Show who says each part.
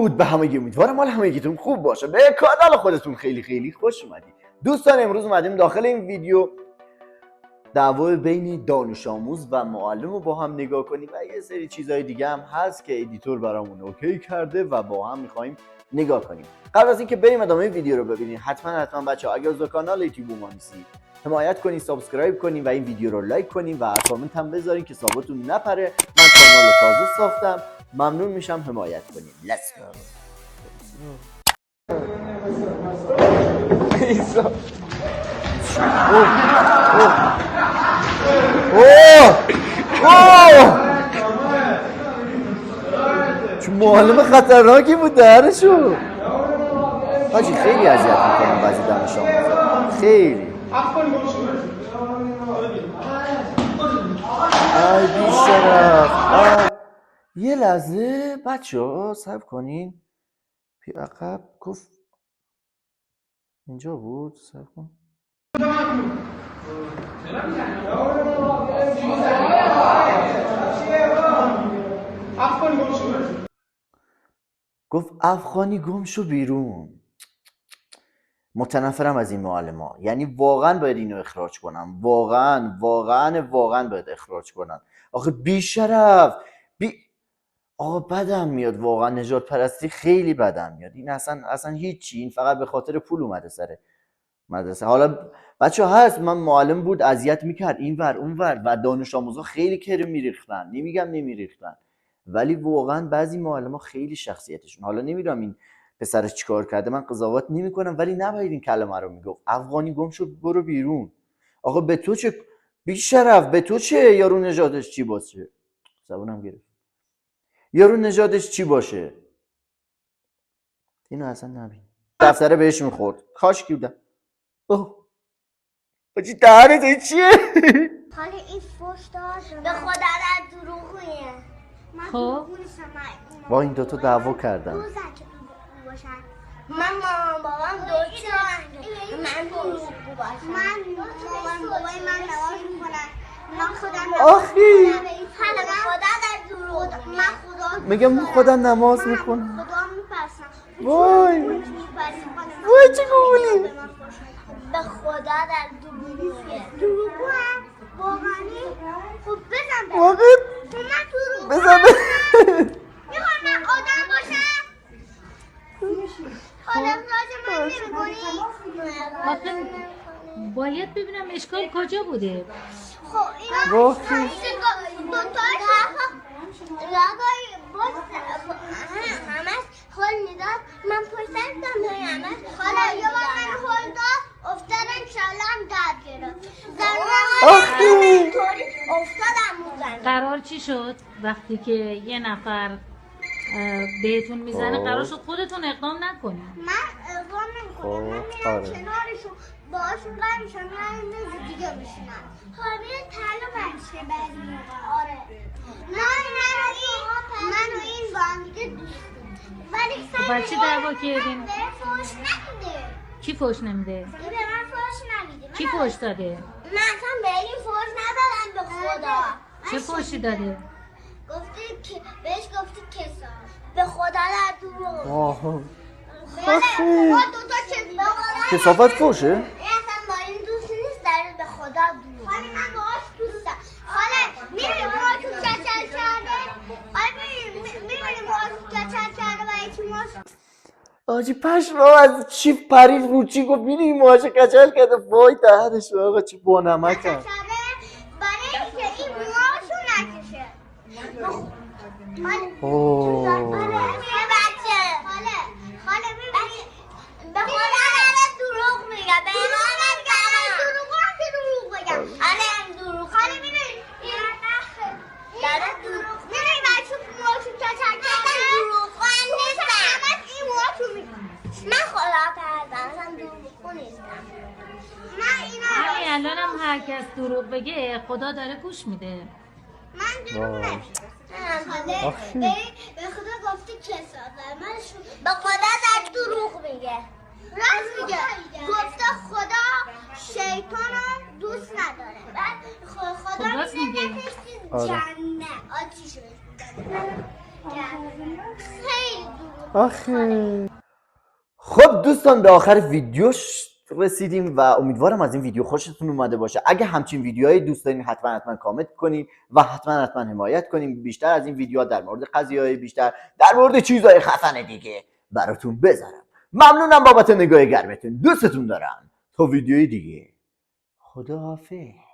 Speaker 1: درود به همگی، امیدوارم حال همگیتون خوب باشه. به کانال خودتون خیلی خیلی خوش اومدید دوستان. امروز اومدیم داخل این ویدیو دعوا بین دانش آموز و معلم رو با هم نگاه کنیم و یه سری چیزهای دیگه هم هست که ادیتور برامون اوکی کرده و با هم میخوایم نگاه کنیم. قبل از اینکه بریم ادامه ویدیو رو ببینید، حتما بچه‌ها اگه از کانال یوتیوب ما نیستید حمایت کنید، سابسکرایب کنید و این ویدیو رو لایک کنید و کامنت هم بذارین که ثوابتون نپره. من کانال رو تازه ساختم، ممنون میشم حمایت کنید. Let's go. چون معلم خطرناکی بود دهنشو. حاجی خیلی اذیت میکنم بعضی دانش آموزا، خیلی. ای بیشرف. یه لحظه بچه‌ها صبر کنین. پی عقب گفت اینجا بود، صبر کن. گفت افغانی گم شو بیرون. متنفرم از این معلم ها، یعنی واقعا باید اینو اخراج کنم، واقعا باید اخراج کنم. آخه بیشرف آقا بدم میاد واقعا، نجات پرستی خیلی بدم میاد. این اصلا هیچی، این فقط به خاطر پول اومده سر مدرسه. حالا بچه هست من معلم بود اذیت میکرد اینور اونور و دانش آموزا خیلی کره میریختن، نمیگم نمیریختن، ولی واقعا بعضی معلم ها خیلی شخصیتشون، حالا نمیدونم این پسرش چیکار کرده، من قضاوت نمیکنم، ولی نباید این کلمه رو میگفت. افغانی گم شو برو بیرون. آقا به تو چه بی شرف، به تو چه؟ یارو نژادش چی باشه؟ زبونم گرفت. یارو نژادش چی باشه؟ اینو اصلا نبین. دفتره بهش میخورد. کاش کی بودم. اوه بچی دهنت این چیه؟
Speaker 2: حالا این فوش داشت به خدا در دروغیه.
Speaker 3: خب
Speaker 1: با این دوتا دعوا کردن.
Speaker 2: من مامان بابام دکتر، من دروغگو باشم. من مامان بابای من نماز میخونن، من خودم
Speaker 1: آخی
Speaker 2: حالا به خدا در دروغ، من خدا
Speaker 1: میگم خودم نماز میخونم.
Speaker 2: خدا میپرسم.
Speaker 1: وای چه گولی.
Speaker 2: به خدا در دروغه. دروغو هم واقعی. خب بزن
Speaker 1: واقعا
Speaker 2: من دروغ
Speaker 1: بزن.
Speaker 2: میخوام من آدم باشم. حالا راج من نمی‌کنی؟
Speaker 3: باید ببینم اشکال کجا بوده.
Speaker 2: خب اینا دوتاش لاغای باز همش خول میداد. من پرسیدم های همش حالا یه بار من خول داد افتادم شلم درد گرفت.
Speaker 1: آخی
Speaker 2: اینطوری افتادم موزن.
Speaker 3: قرار چی شد وقتی که یه نفر بهتون میزنه؟ قرار شد خودتون اقدام نکنید.
Speaker 2: من اقدام نمیکنم، من میرم کنارشون باهاشون قرار میشم، من میز دیگه بشینم. حالا تلو بچه بعضی موقع. آره من و این با هم دیگه دوست بود، ولی
Speaker 3: خب بچه دعوا کردین؟
Speaker 2: به فوش نمیده.
Speaker 3: کی فوش نمیده؟
Speaker 2: این به من فوش نمیده.
Speaker 3: کی فوش داده؟
Speaker 2: من اصلا به این فوش ندادم به خدا.
Speaker 3: چه فوشی داده؟
Speaker 2: گفتی که بهش گفتی کسا به خدا در دروغ.
Speaker 1: آخی
Speaker 2: ما دوتا
Speaker 1: کسافت فوشه؟
Speaker 2: اصلا با این دوست نیست، در به خدا دروغ. حالا من باهاش دوستم. حالا میبینی باهاشون کچل کرده. حالا میبینی باهاشون کچل کرده و یکی ماش
Speaker 1: آجی پشمام از چی پرید رو چی گفت بینی موهاشو کچل کرده. وای دهنش آقا چی بانمکم.
Speaker 2: کچل کرده برای اینکه این موهاشو نکشه.
Speaker 1: اوه
Speaker 2: بچه حالا میبینی به خدا داره دروغ میگه. به ایمان دروغ بگم. آره دروغ. حالا میبینی داره دروغ میبینی بچه موهاشون کچل کرده. دروغ نیستم. این موهاشون میگه من خدا پردم دروغ نیستم.
Speaker 3: همین الان هم هر کس دروغ بگه خدا داره گوش میده.
Speaker 2: من دروغ نمیگم. به خدا گفتی کسافت. من به خدا در دروغ میگه. راست میگه. گفته خدا شیطان رو دوست نداره. بعد خدا میگه جنه آتیش بهش میداره. خیلی دروغ
Speaker 1: آخه خب دوستان به آخر ویدیوش رسیدیم و امیدوارم از این ویدیو خوشتون اومده باشه. اگه همچین ویدیوهایی دوست دارین حتما کامنت کنین و حتما حمایت کنین. بیشتر از این ویدیوها در مورد قضیه‌های بیشتر، در مورد چیزهای خفن دیگه براتون بذارم. ممنونم بابت نگاه گرمتون. دوستتون دارم. تا ویدیوی دیگه. خداحافظ.